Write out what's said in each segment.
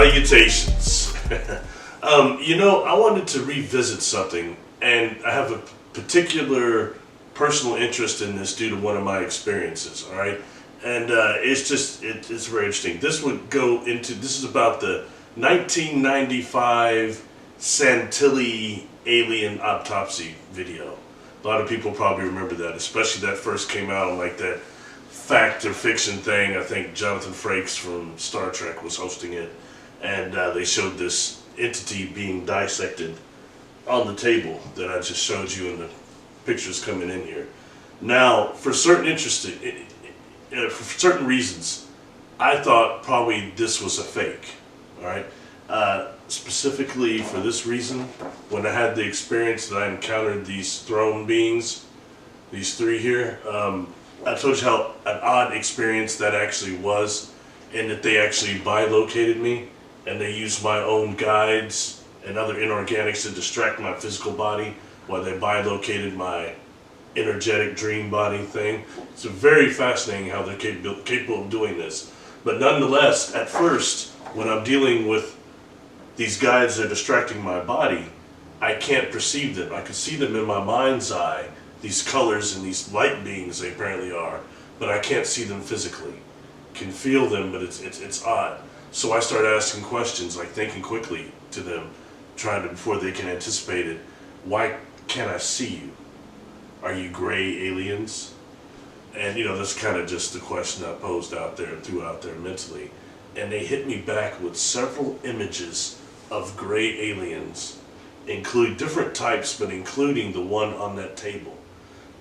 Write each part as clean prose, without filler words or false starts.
Salutations. I wanted to revisit something, and I have a particular personal interest in this due to one of my experiences, all right? And it's very interesting. This is about the 1995 Santelli alien autopsy video. A lot of people probably remember that, especially that first came out on like that fact or fiction thing. I think Jonathan Frakes from Star Trek was hosting it, and they showed this entity being dissected on the table that I just showed you in the pictures coming in here. Now, for certain reasons, I thought probably this was a fake. All right. Specifically for this reason, when I had the experience that I encountered these throne beings, these three here, I told you how an odd experience that actually was, and that they actually bilocated me, and they used my own guides and other inorganics to distract my physical body while they bilocated my energetic dream body thing. It's very fascinating how they're capable of doing this. But nonetheless, at first, when I'm dealing with these guides that are distracting my body, I can't perceive them. I can see them in my mind's eye, these colors and these light beings they apparently are, but I can't see them physically. Can feel them, but it's odd. So I start asking questions, like thinking quickly to them, trying to, before they can anticipate it, why can't I see you? Are you gray aliens? And that's kind of just the question I posed out there and threw out there mentally. And they hit me back with several images of gray aliens, include different types, but including the one on that table.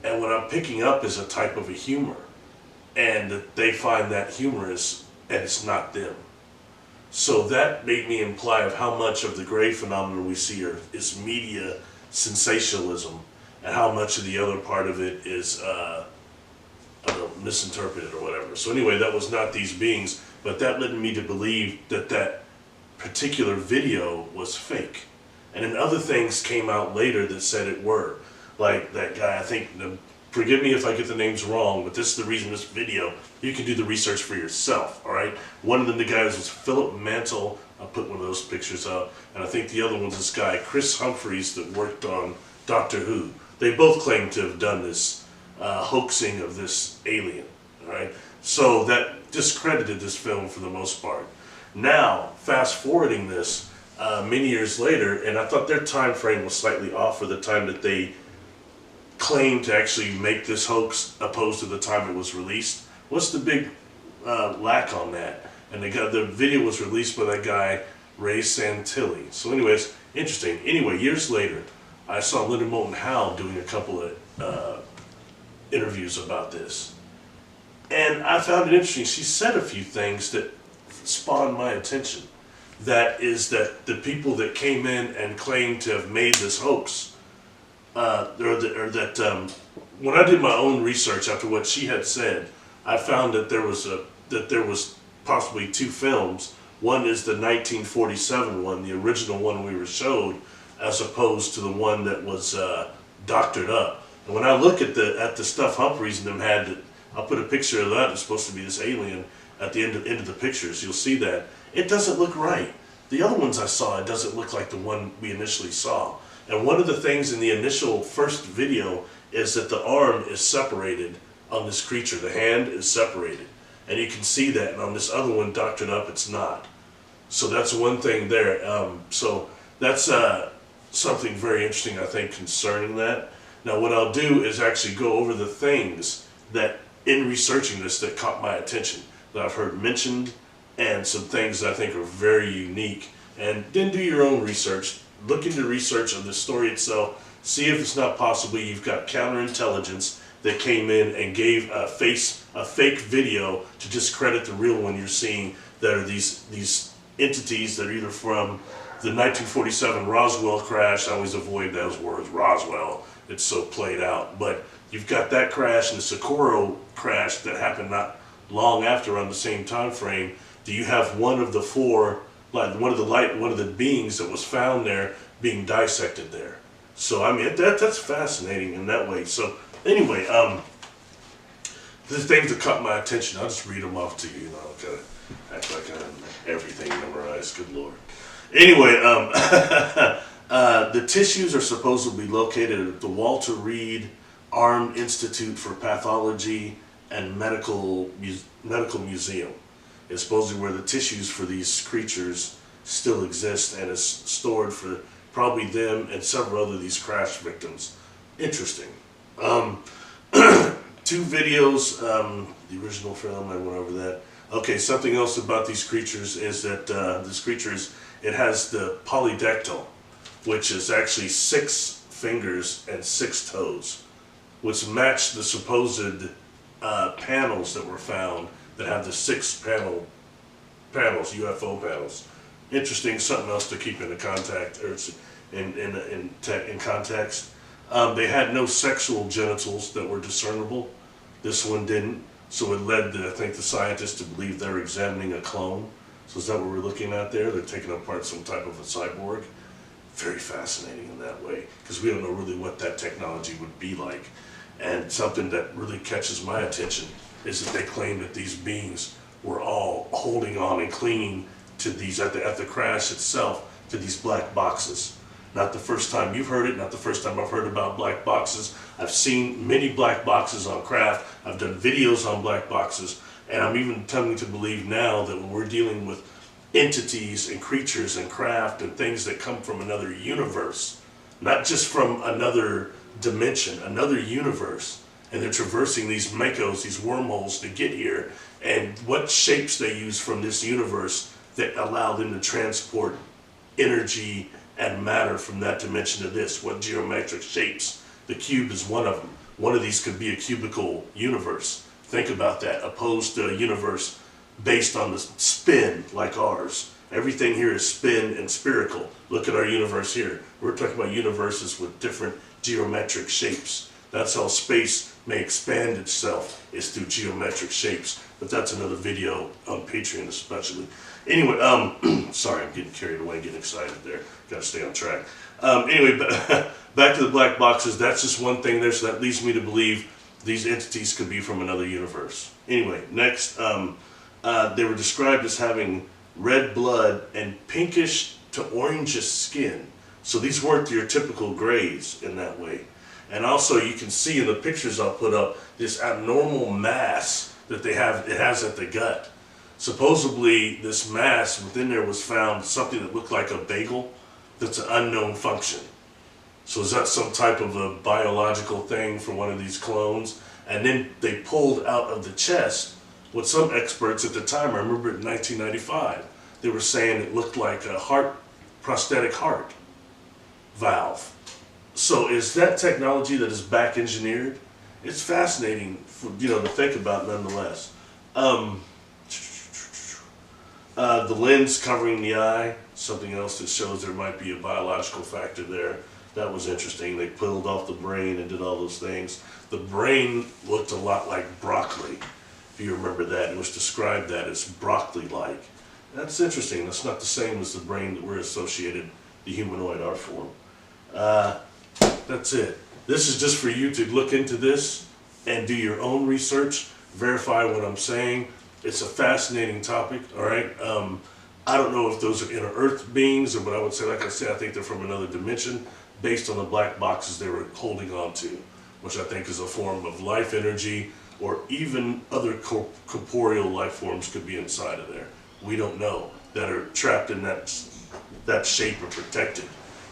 And what I'm picking up is a type of a humor, and that they find that humorous, and it's not them. So that made me imply of how much of the gray phenomenon we see is media sensationalism, and how much of the other part of it is misinterpreted or whatever. So anyway, that was not these beings, but that led me to believe that particular video was fake. And then other things came out later that said it were. Like that guy, I think, forgive me if I get the names wrong, but this is the reason this video, you can do the research for yourself, all right? One of the guys was Philip Mantle. I'll put one of those pictures up. And I think the other one's this guy, Chris Humphreys, that worked on Doctor Who. They both claim to have done this hoaxing of this alien, all right? So that discredited this film for the most part. Now, fast forwarding this many years later, and I thought their time frame was slightly off for the time that they claimed to actually make this hoax opposed to the time it was released. What's the big lack on that? And the video was released by that guy, Ray Santelli. So anyways, interesting. Anyway, years later, I saw Linda Moulton Howe doing a couple of interviews about this. And I found it interesting. She said a few things that spawned my attention. That is that the people that came in and claimed to have made this hoax, when I did my own research after what she had said, I found that there was possibly two films. One is the 1947 one, the original one we were showed, as opposed to the one that was doctored up. And when I look at the stuff Humphreys and them had, I'll put a picture of that. It's supposed to be this alien at the end of the pictures. You'll see that it doesn't look right. The other ones I saw, it doesn't look like the one we initially saw. And one of the things in the initial first video is that the arm is separated on this creature. The hand is separated. And you can see that. And on this other one, doctored up, it's not. So that's one thing there. So that's something very interesting, I think, concerning that. Now, what I'll do is actually go over the things that, in researching this, that caught my attention, that I've heard mentioned, and some things that I think are very unique. And then do your own research. Look into research of the story itself. See if it's not possibly you've got counterintelligence that came in and gave a fake video to discredit the real one you're seeing, that are these entities that are either from the 1947 Roswell crash. I always avoid those words, Roswell. It's so played out. But you've got that crash and the Socorro crash that happened not long after on the same time frame. Do you have one of the four, like one of the beings that was found there being dissected there? So I mean that's fascinating in that way. So anyway, the things that caught my attention. I'll just read them off to you. You know, kind of act like I have everything memorized. Good Lord. Anyway, the tissues are supposedly located at the Walter Reed Arm Institute for Pathology and Medical Museum. It's supposedly where the tissues for these creatures still exist and is stored for probably them and several other of these crash victims. Interesting. 2 videos, the original film, I went over that. Okay, something else about these creatures is that it has the polydactyl, which is actually 6 fingers and 6 toes, which match the supposed panels that were found that have the 6 panels, UFO panels. Interesting, something else to keep in context. They had no sexual genitals that were discernible. This one didn't, so it led, I think, the scientists to believe they're examining a clone. So is that what we're looking at there? They're taking apart some type of a cyborg. Very fascinating in that way, because we don't know really what that technology would be like. And something that really catches my attention is that they claim that these beings were all holding on and clinging to these, at the crash itself, to these black boxes. Not the first time you've heard it, not the first time I've heard about black boxes. I've seen many black boxes on craft. I've done videos on black boxes, and I'm even coming to believe now that when we're dealing with entities and creatures and craft and things that come from another universe, not just from another dimension, another universe, and they're traversing these makos, these wormholes to get here, and what shapes they use from this universe that allow them to transport energy and matter from that dimension to this. What geometric shapes? The cube is one of them. One of these could be a cubical universe. Think about that, opposed to a universe based on the spin like ours. Everything here is spin and spherical. Look at our universe here. We're talking about universes with different geometric shapes. That's how space may expand itself, is through geometric shapes. But that's another video on Patreon especially. Anyway, sorry, I'm getting carried away, getting excited there. Gotta stay on track. Anyway, back to the black boxes. That's just one thing there, so that leads me to believe these entities could be from another universe. Anyway, next, they were described as having red blood and pinkish to orangish skin. So these weren't your typical grays in that way. And also you can see in the pictures I'll put up this abnormal mass that it has at the gut. Supposedly this mass within there was found something that looked like a bagel that's an unknown function. So is that some type of a biological thing for one of these clones? And then they pulled out of the chest what some experts at the time, I remember in 1995, they were saying it looked like a prosthetic heart valve. So is that technology that is back engineered? It's fascinating for, to think about nonetheless. The lens covering the eye, something else that shows there might be a biological factor there. That was interesting. They peeled off the brain and did all those things. The brain looked a lot like broccoli, if you remember that. It was described that as broccoli-like. That's interesting. That's not the same as the brain that we're associated, the humanoid art form. That's it. This is just for you to look into this and do your own research, verify what I'm saying. It's a fascinating topic, all right? I don't know if those are inner earth beings or what I would say. Like I said, I think they're from another dimension based on the black boxes they were holding on to, which I think is a form of life energy, or even other corporeal life forms could be inside of there. We don't know, that are trapped in that shape or protected.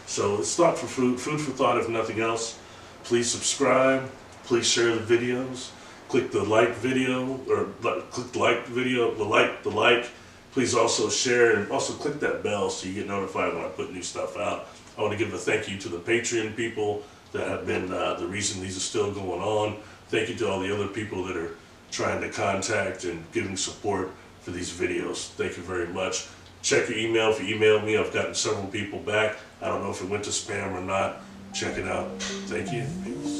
So it's thought for food for thought if nothing else. Please subscribe, please share the videos, click the like video, or click the like video, the like. Please also share, and also click that bell so you get notified when I put new stuff out. I want to give a thank you to the Patreon people that have been the reason these are still going on. Thank you to all the other people that are trying to contact and giving support for these videos. Thank you very much. Check your email. If you email me, I've gotten several people back. I don't know if it went to spam or not. Check it out. Thank you. Peace.